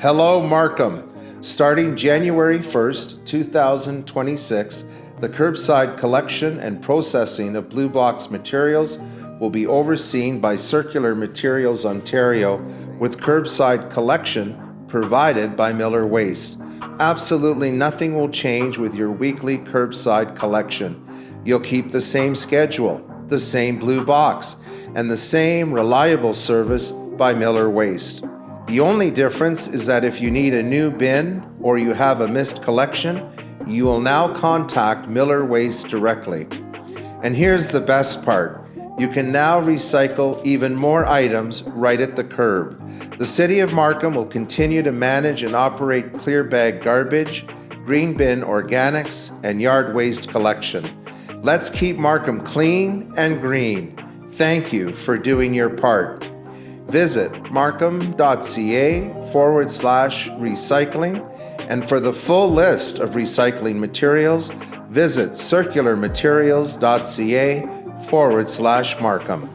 Hello, Markham. Starting January 1st, 2026, the curbside collection and processing of blue box materials will be overseen by Circular Materials Ontario, with curbside collection provided by Miller Waste. Absolutely nothing will change with your weekly curbside collection. You'll keep the same schedule, the same blue box, and the same reliable service by Miller Waste. The only difference is that if you need a new bin or you have a missed collection, you will now contact Miller Waste directly. And here's the best part. You can now recycle even more items right at the curb. The City of Markham will continue to manage and operate clear bag garbage, green bin organics, and yard waste collection. Let's keep Markham clean and green. Thank you for doing your part. Visit markham.ca/recycling, and for the full list of recycling materials, visit circularmaterials.ca/Markham.